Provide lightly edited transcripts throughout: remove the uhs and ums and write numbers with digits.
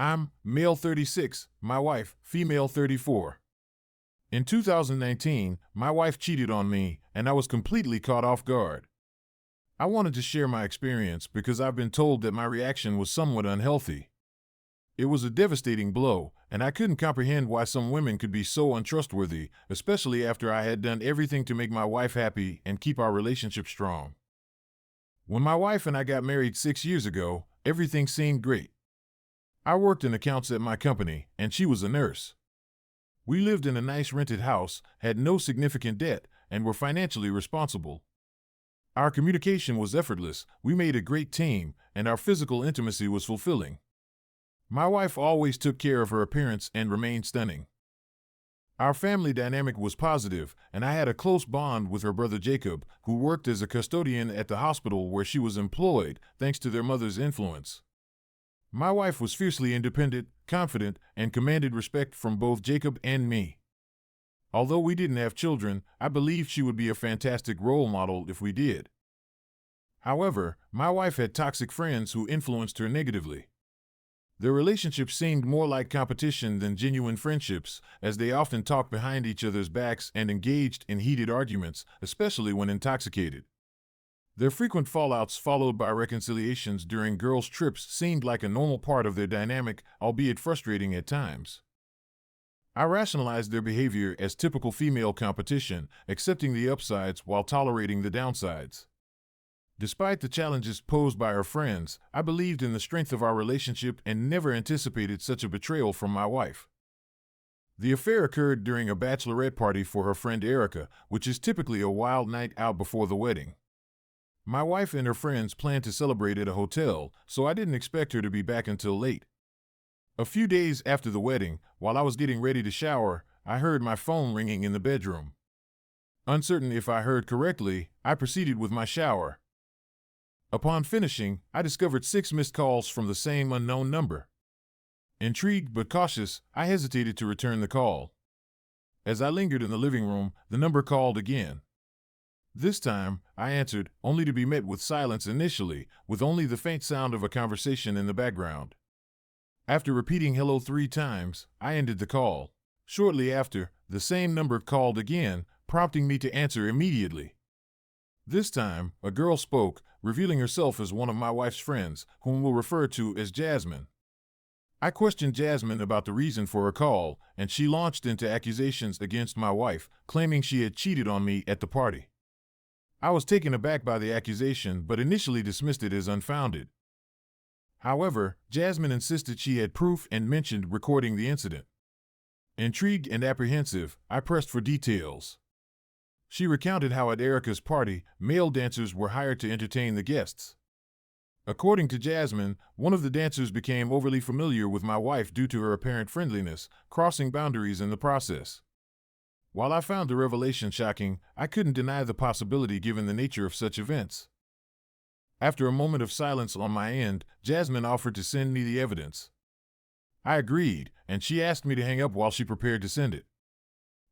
I'm male 36, my wife, female 34. In 2019, my wife cheated on me, and I was completely caught off guard. I wanted to share my experience because I've been told that my reaction was somewhat unhealthy. It was a devastating blow, and I couldn't comprehend why some women could be so untrustworthy, especially after I had done everything to make my wife happy and keep our relationship strong. When my wife and I got married 6 years ago, everything seemed great. I worked in accounts at my company, and she was a nurse. We lived in a nice rented house, had no significant debt, and were financially responsible. Our communication was effortless, we made a great team, and our physical intimacy was fulfilling. My wife always took care of her appearance and remained stunning. Our family dynamic was positive, and I had a close bond with her brother Jacob, who worked as a custodian at the hospital where she was employed, thanks to their mother's influence. My wife was fiercely independent, confident, and commanded respect from both Jacob and me. Although we didn't have children, I believed she would be a fantastic role model if we did. However, my wife had toxic friends who influenced her negatively. Their relationships seemed more like competition than genuine friendships, as they often talked behind each other's backs and engaged in heated arguments, especially when intoxicated. Their frequent fallouts followed by reconciliations during girls' trips seemed like a normal part of their dynamic, albeit frustrating at times. I rationalized their behavior as typical female competition, accepting the upsides while tolerating the downsides. Despite the challenges posed by her friends, I believed in the strength of our relationship and never anticipated such a betrayal from my wife. The affair occurred during a bachelorette party for her friend Erica, which is typically a wild night out before the wedding. My wife and her friends planned to celebrate at a hotel, so I didn't expect her to be back until late. A few days after the wedding, while I was getting ready to shower, I heard my phone ringing in the bedroom. Uncertain if I heard correctly, I proceeded with my shower. Upon finishing, I discovered 6 missed calls from the same unknown number. Intrigued but cautious, I hesitated to return the call. As I lingered in the living room, the number called again. This time, I answered, only to be met with silence initially, with only the faint sound of a conversation in the background. After repeating hello 3 times, I ended the call. Shortly after, the same number called again, prompting me to answer immediately. This time, a girl spoke, revealing herself as one of my wife's friends, whom we'll refer to as Jasmine. I questioned Jasmine about the reason for her call, and she launched into accusations against my wife, claiming she had cheated on me at the party. I was taken aback by the accusation but initially dismissed it as unfounded. However, Jasmine insisted she had proof and mentioned recording the incident. Intrigued and apprehensive, I pressed for details. She recounted how at Erica's party, male dancers were hired to entertain the guests. According to Jasmine, one of the dancers became overly familiar with my wife due to her apparent friendliness, crossing boundaries in the process. While I found the revelation shocking, I couldn't deny the possibility given the nature of such events. After a moment of silence on my end, Jasmine offered to send me the evidence. I agreed, and she asked me to hang up while she prepared to send it.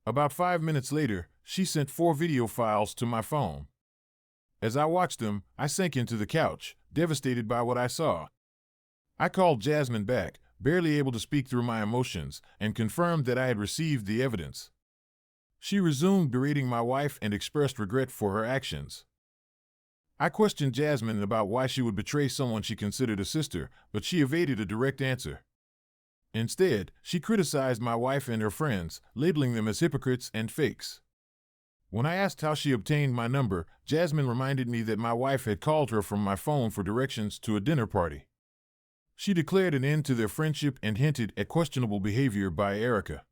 About 5 minutes later, she sent 4 video files to my phone. As I watched them, I sank into the couch, devastated by what I saw. I called Jasmine back, barely able to speak through my emotions, and confirmed that I had received the evidence. She resumed berating my wife and expressed regret for her actions. I questioned Jasmine about why she would betray someone she considered a sister, but she evaded a direct answer. Instead, she criticized my wife and her friends, labeling them as hypocrites and fakes. When I asked how she obtained my number, Jasmine reminded me that my wife had called her from my phone for directions to a dinner party. She declared an end to their friendship and hinted at questionable behavior by Erica.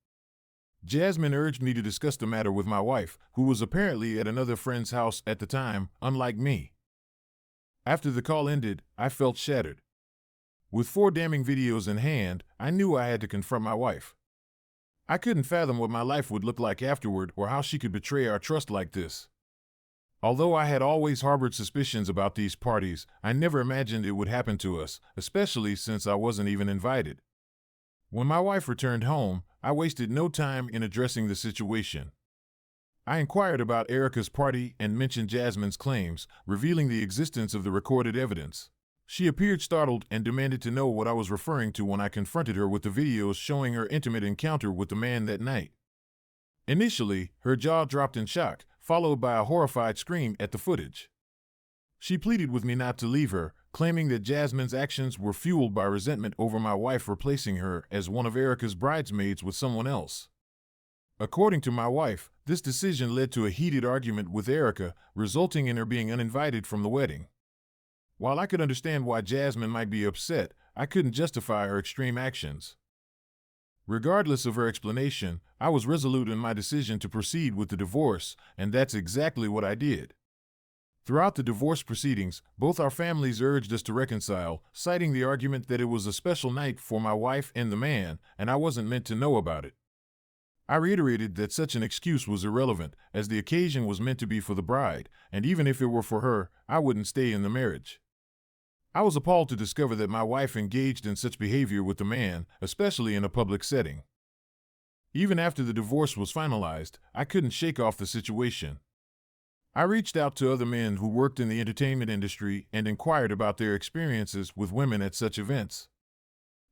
Jasmine urged me to discuss the matter with my wife, who was apparently at another friend's house at the time, unlike me. After the call ended, I felt shattered. With 4 damning videos in hand, I knew I had to confront my wife. I couldn't fathom what my life would look like afterward or how she could betray our trust like this. Although I had always harbored suspicions about these parties, I never imagined it would happen to us, especially since I wasn't even invited. When my wife returned home, I wasted no time in addressing the situation. I inquired about Erica's party and mentioned Jasmine's claims, revealing the existence of the recorded evidence. She appeared startled and demanded to know what I was referring to when I confronted her with the videos showing her intimate encounter with the man that night. Initially, her jaw dropped in shock, followed by a horrified scream at the footage. She pleaded with me not to leave her, claiming that Jasmine's actions were fueled by resentment over my wife replacing her as one of Erica's bridesmaids with someone else. According to my wife, this decision led to a heated argument with Erica, resulting in her being uninvited from the wedding. While I could understand why Jasmine might be upset, I couldn't justify her extreme actions. Regardless of her explanation, I was resolute in my decision to proceed with the divorce, and that's exactly what I did. Throughout the divorce proceedings, both our families urged us to reconcile, citing the argument that it was a special night for my wife and the man, and I wasn't meant to know about it. I reiterated that such an excuse was irrelevant, as the occasion was meant to be for the bride, and even if it were for her, I wouldn't stay in the marriage. I was appalled to discover that my wife engaged in such behavior with the man, especially in a public setting. Even after the divorce was finalized, I couldn't shake off the situation. I reached out to other men who worked in the entertainment industry and inquired about their experiences with women at such events.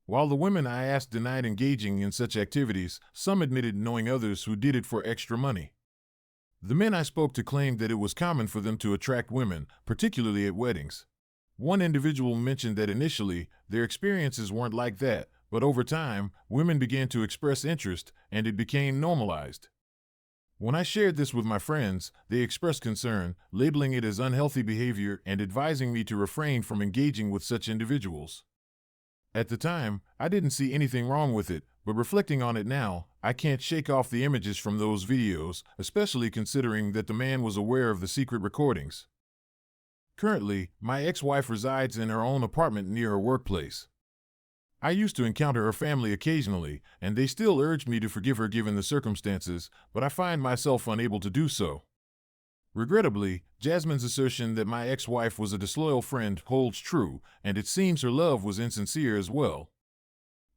While the women I asked denied engaging in such activities, some admitted knowing others who did it for extra money. The men I spoke to claimed that it was common for them to attract women, particularly at weddings. One individual mentioned that initially, their experiences weren't like that, but over time, women began to express interest, and it became normalized. When I shared this with my friends, they expressed concern, labeling it as unhealthy behavior and advising me to refrain from engaging with such individuals. At the time, I didn't see anything wrong with it, but reflecting on it now, I can't shake off the images from those videos, especially considering that the man was aware of the secret recordings. Currently, my ex-wife resides in her own apartment near her workplace. I used to encounter her family occasionally, and they still urged me to forgive her given the circumstances, but I find myself unable to do so. Regrettably, Jasmine's assertion that my ex-wife was a disloyal friend holds true, and it seems her love was insincere as well.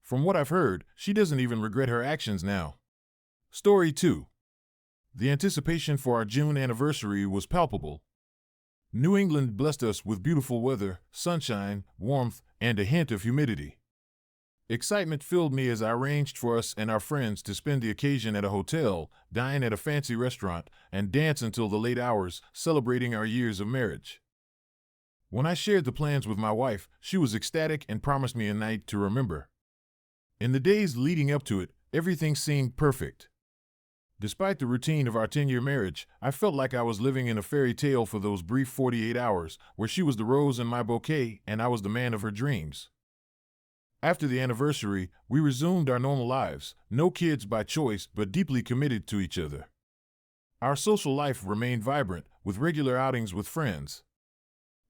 From what I've heard, she doesn't even regret her actions now. Story 2. The anticipation for our June anniversary was palpable. New England blessed us with beautiful weather, sunshine, warmth, and a hint of humidity. Excitement filled me as I arranged for us and our friends to spend the occasion at a hotel, dine at a fancy restaurant, and dance until the late hours, celebrating our years of marriage. When I shared the plans with my wife, she was ecstatic and promised me a night to remember. In the days leading up to it, everything seemed perfect. Despite the routine of our 10-year marriage, I felt like I was living in a fairy tale for those brief 48 hours, where she was the rose in my bouquet and I was the man of her dreams. After the anniversary, we resumed our normal lives, no kids by choice but deeply committed to each other. Our social life remained vibrant, with regular outings with friends.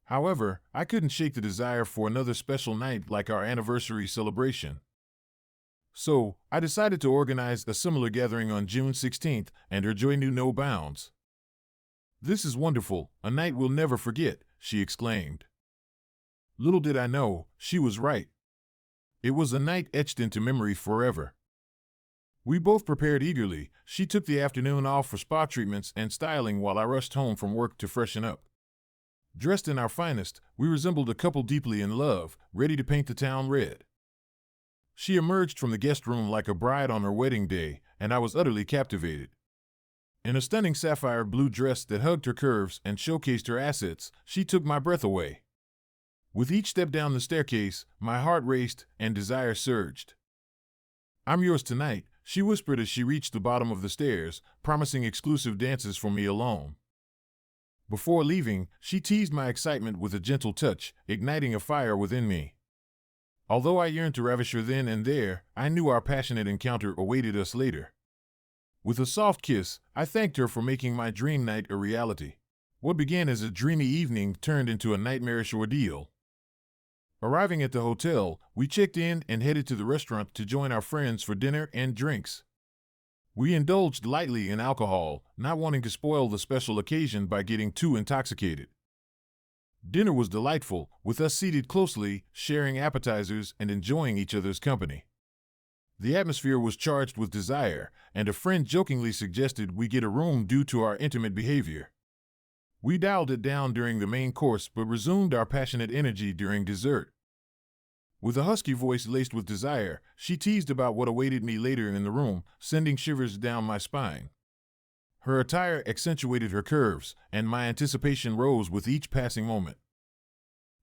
However, I couldn't shake the desire for another special night like our anniversary celebration. So, I decided to organize a similar gathering on June 16th, and her joy knew no bounds. "This is wonderful, a night we'll never forget," she exclaimed. Little did I know, she was right. It was a night etched into memory forever. We both prepared eagerly. She took the afternoon off for spa treatments and styling while I rushed home from work to freshen up. Dressed in our finest, we resembled a couple deeply in love, ready to paint the town red. She emerged from the guest room like a bride on her wedding day, and I was utterly captivated. In a stunning sapphire blue dress that hugged her curves and showcased her assets, she took my breath away. With each step down the staircase, my heart raced and desire surged. "I'm yours tonight," she whispered as she reached the bottom of the stairs, promising exclusive dances for me alone. Before leaving, she teased my excitement with a gentle touch, igniting a fire within me. Although I yearned to ravish her then and there, I knew our passionate encounter awaited us later. With a soft kiss, I thanked her for making my dream night a reality. What began as a dreamy evening turned into a nightmarish ordeal. Arriving at the hotel, we checked in and headed to the restaurant to join our friends for dinner and drinks. We indulged lightly in alcohol, not wanting to spoil the special occasion by getting too intoxicated. Dinner was delightful, with us seated closely, sharing appetizers and enjoying each other's company. The atmosphere was charged with desire, and a friend jokingly suggested we get a room due to our intimate behavior. We dialed it down during the main course but resumed our passionate energy during dessert. With a husky voice laced with desire, she teased about what awaited me later in the room, sending shivers down my spine. Her attire accentuated her curves, and my anticipation rose with each passing moment.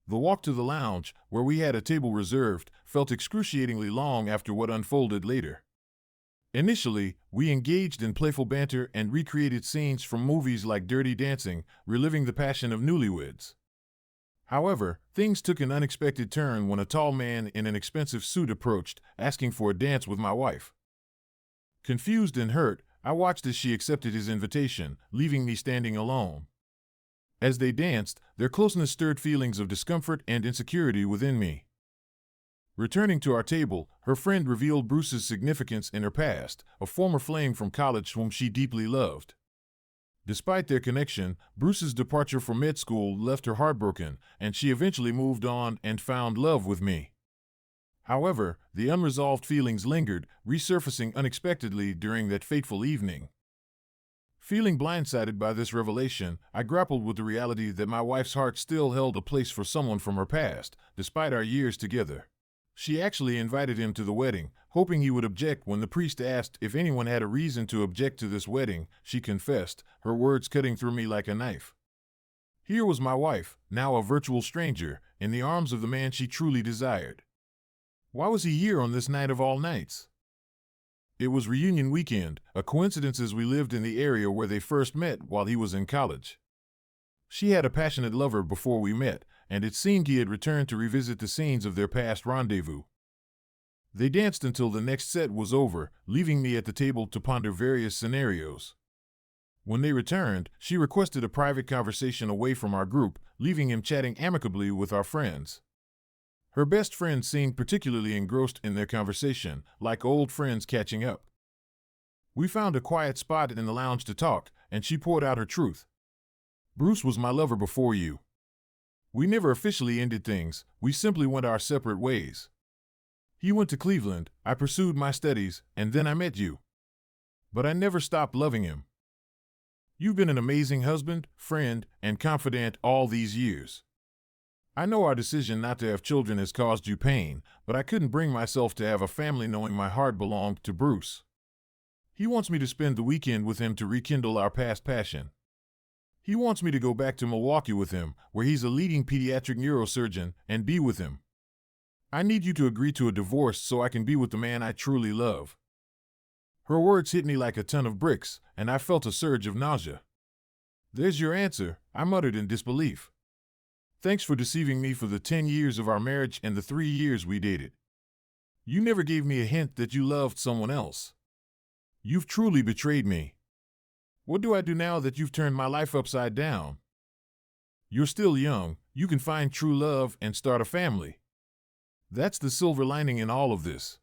The walk to the lounge, where we had a table reserved, felt excruciatingly long after what unfolded later. Initially, we engaged in playful banter and recreated scenes from movies like Dirty Dancing, reliving the passion of newlyweds. However, things took an unexpected turn when a tall man in an expensive suit approached, asking for a dance with my wife. Confused and hurt, I watched as she accepted his invitation, leaving me standing alone. As they danced, their closeness stirred feelings of discomfort and insecurity within me. Returning to our table, her friend revealed Bruce's significance in her past, a former flame from college whom she deeply loved. Despite their connection, Bruce's departure from med school left her heartbroken, and she eventually moved on and found love with me. However, the unresolved feelings lingered, resurfacing unexpectedly during that fateful evening. Feeling blindsided by this revelation, I grappled with the reality that my wife's heart still held a place for someone from her past, despite our years together. She actually invited him to the wedding, hoping he would object when the priest asked if anyone had a reason to object to this wedding. She confessed, her words cutting through me like a knife. Here was my wife, now a virtual stranger, in the arms of the man she truly desired. Why was he here on this night of all nights? It was reunion weekend, a coincidence as we lived in the area where they first met while he was in college. She had a passionate lover before we met, and it seemed he had returned to revisit the scenes of their past rendezvous. They danced until the next set was over, leaving me at the table to ponder various scenarios. When they returned, she requested a private conversation away from our group, leaving him chatting amicably with our friends. Her best friend seemed particularly engrossed in their conversation, like old friends catching up. We found a quiet spot in the lounge to talk, and she poured out her truth. Bruce was my lover before you. We never officially ended things, we simply went our separate ways. He went to Cleveland, I pursued my studies, and then I met you. But I never stopped loving him. You've been an amazing husband, friend, and confidant all these years. I know our decision not to have children has caused you pain, but I couldn't bring myself to have a family knowing my heart belonged to Bruce. He wants me to spend the weekend with him to rekindle our past passion. He wants me to go back to Milwaukee with him, where he's a leading pediatric neurosurgeon, and be with him. I need you to agree to a divorce so I can be with the man I truly love. Her words hit me like a ton of bricks, and I felt a surge of nausea. There's your answer, I muttered in disbelief. Thanks for deceiving me for the 10 years of our marriage and the 3 years we dated. You never gave me a hint that you loved someone else. You've truly betrayed me. What do I do now that you've turned my life upside down? You're still young, you can find true love and start a family. That's the silver lining in all of this.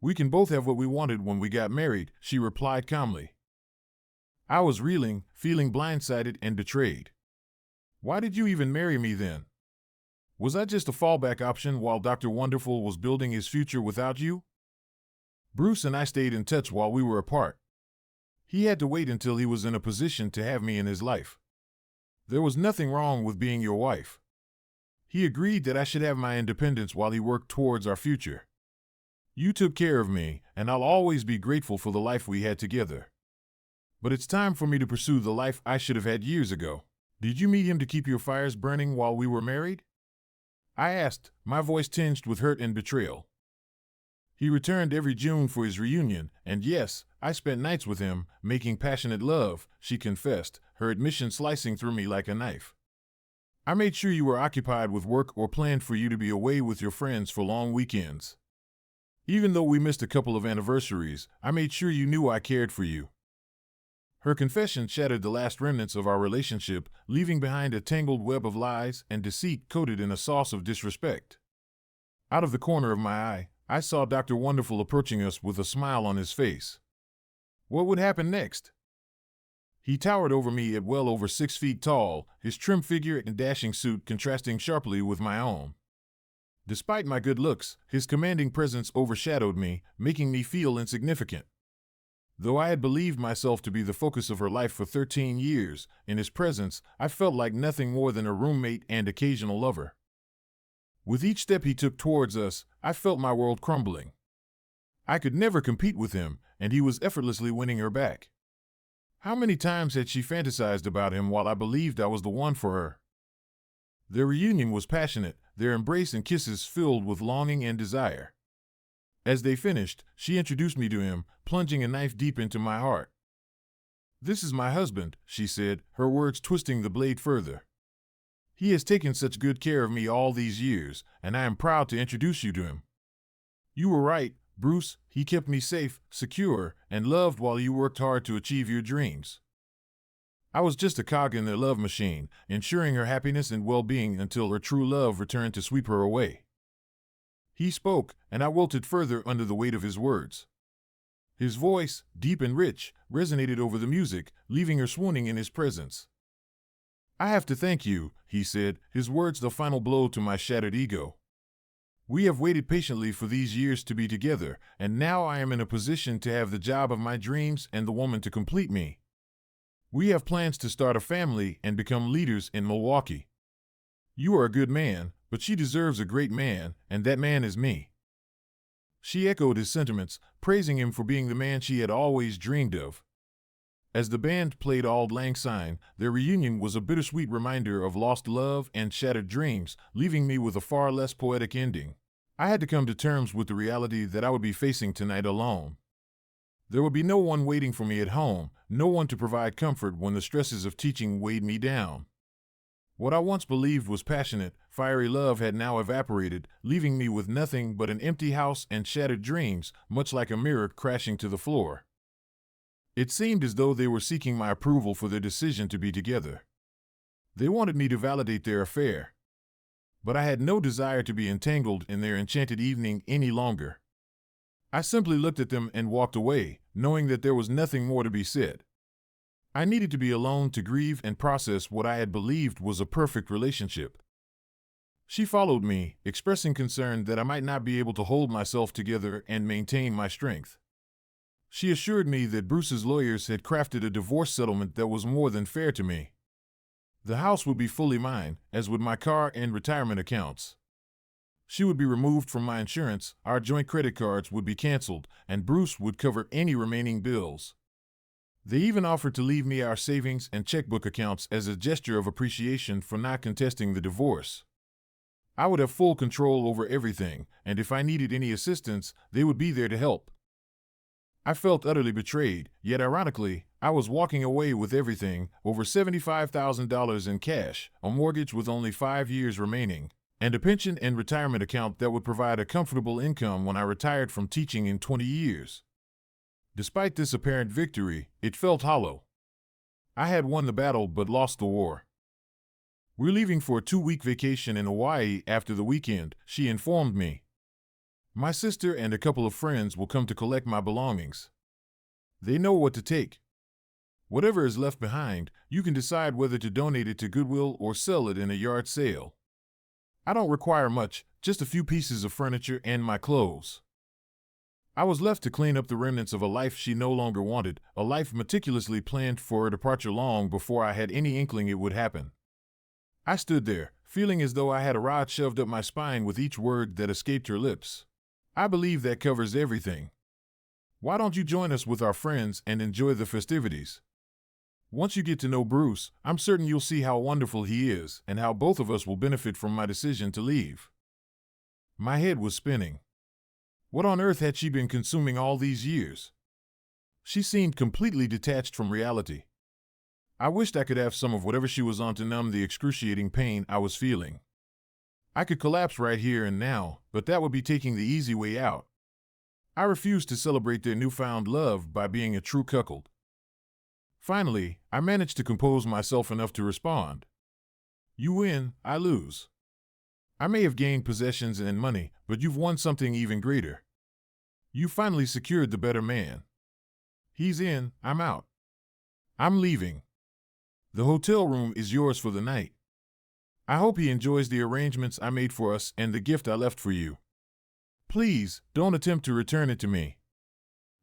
We can both have what we wanted when we got married, she replied calmly. I was reeling, feeling blindsided and betrayed. Why did you even marry me then? Was I just a fallback option while Dr. Wonderful was building his future without you? Bruce and I stayed in touch while we were apart. He had to wait until he was in a position to have me in his life. There was nothing wrong with being your wife. He agreed that I should have my independence while he worked towards our future. You took care of me, and I'll always be grateful for the life we had together. But it's time for me to pursue the life I should have had years ago. Did you meet him to keep your fires burning while we were married? I asked, my voice tinged with hurt and betrayal. He returned every June for his reunion, and yes, I spent nights with him, making passionate love, she confessed, her admission slicing through me like a knife. I made sure you were occupied with work or planned for you to be away with your friends for long weekends. Even though we missed a couple of anniversaries, I made sure you knew I cared for you. Her confession shattered the last remnants of our relationship, leaving behind a tangled web of lies and deceit coated in a sauce of disrespect. Out of the corner of my eye, I saw Dr. Wonderful approaching us with a smile on his face. What would happen next? He towered over me at well over 6 feet tall, his trim figure and dashing suit contrasting sharply with my own. Despite my good looks, his commanding presence overshadowed me, making me feel insignificant. Though I had believed myself to be the focus of her life for 13 years, in his presence, I felt like nothing more than a roommate and occasional lover. With each step he took towards us, I felt my world crumbling. I could never compete with him, and he was effortlessly winning her back. How many times had she fantasized about him while I believed I was the one for her? Their reunion was passionate, their embrace and kisses filled with longing and desire. As they finished, she introduced me to him, plunging a knife deep into my heart. "This is my husband," she said, her words twisting the blade further. "He has taken such good care of me all these years, and I am proud to introduce you to him. You were right, Bruce, he kept me safe, secure, and loved while you worked hard to achieve your dreams. I was just a cog in their love machine, ensuring her happiness and well-being until her true love returned to sweep her away." He spoke, and I wilted further under the weight of his words. His voice, deep and rich, resonated over the music, leaving her swooning in his presence. "I have to thank you," he said, his words the final blow to my shattered ego. "We have waited patiently for these years to be together, and now I am in a position to have the job of my dreams and the woman to complete me. We have plans to start a family and become leaders in Milwaukee. You are a good man, but she deserves a great man, and that man is me." She echoed his sentiments, praising him for being the man she had always dreamed of. As the band played Auld Lang Syne, their reunion was a bittersweet reminder of lost love and shattered dreams, leaving me with a far less poetic ending. I had to come to terms with the reality that I would be facing tonight alone. There would be no one waiting for me at home, no one to provide comfort when the stresses of teaching weighed me down. What I once believed was passionate, fiery love had now evaporated, leaving me with nothing but an empty house and shattered dreams, much like a mirror crashing to the floor. It seemed as though they were seeking my approval for their decision to be together. They wanted me to validate their affair. But I had no desire to be entangled in their enchanted evening any longer. I simply looked at them and walked away, knowing that there was nothing more to be said. I needed to be alone to grieve and process what I had believed was a perfect relationship. She followed me, expressing concern that I might not be able to hold myself together and maintain my strength. She assured me that Bruce's lawyers had crafted a divorce settlement that was more than fair to me. The house would be fully mine, as would my car and retirement accounts. She would be removed from my insurance, our joint credit cards would be canceled, and Bruce would cover any remaining bills. They even offered to leave me our savings and checkbook accounts as a gesture of appreciation for not contesting the divorce. I would have full control over everything, and if I needed any assistance, they would be there to help. I felt utterly betrayed, yet ironically, I was walking away with everything, over $75,000 in cash, a mortgage with only 5 years remaining, and a pension and retirement account that would provide a comfortable income when I retired from teaching in 20 years. Despite this apparent victory, it felt hollow. I had won the battle but lost the war. "We're leaving for a 2-week vacation in Hawaii after the weekend," she informed me. "My sister and a couple of friends will come to collect my belongings. They know what to take. Whatever is left behind, you can decide whether to donate it to Goodwill or sell it in a yard sale. I don't require much, just a few pieces of furniture and my clothes." I was left to clean up the remnants of a life she no longer wanted, a life meticulously planned for her departure long before I had any inkling it would happen. I stood there, feeling as though I had a rod shoved up my spine with each word that escaped her lips. I believe that covers everything. Why don't you join us with our friends and enjoy the festivities? Once you get to know Bruce, I'm certain you'll see how wonderful he is and how both of us will benefit from my decision to leave. My head was spinning. What on earth had she been consuming all these years? She seemed completely detached from reality. I wished I could have some of whatever she was on to numb the excruciating pain I was feeling. I could collapse right here and now, but that would be taking the easy way out. I refused to celebrate their newfound love by being a true cuckold. Finally, I managed to compose myself enough to respond. "You win, I lose. I may have gained possessions and money, but you've won something even greater. You finally secured the better man. He's in, I'm out. I'm leaving. The hotel room is yours for the night. I hope he enjoys the arrangements I made for us and the gift I left for you. Please, don't attempt to return it to me.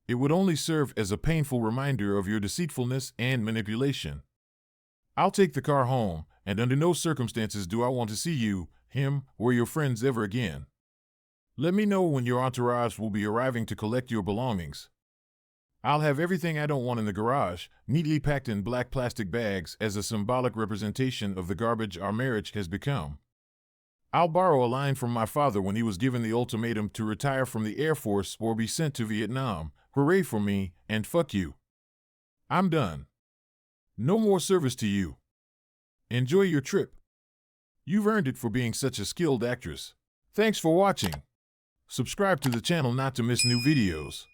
It would only serve as a painful reminder of your deceitfulness and manipulation. I'll take the car home, and under no circumstances do I want to see you, him, or your friends ever again. Let me know when your entourage will be arriving to collect your belongings. I'll have everything I don't want in the garage, neatly packed in black plastic bags as a symbolic representation of the garbage our marriage has become. I'll borrow a line from my father when he was given the ultimatum to retire from the Air Force or be sent to Vietnam. Hooray for me, and fuck you. I'm done. No more service to you. Enjoy your trip. You've earned it for being such a skilled actress. Thanks for watching. Subscribe to the channel not to miss new videos.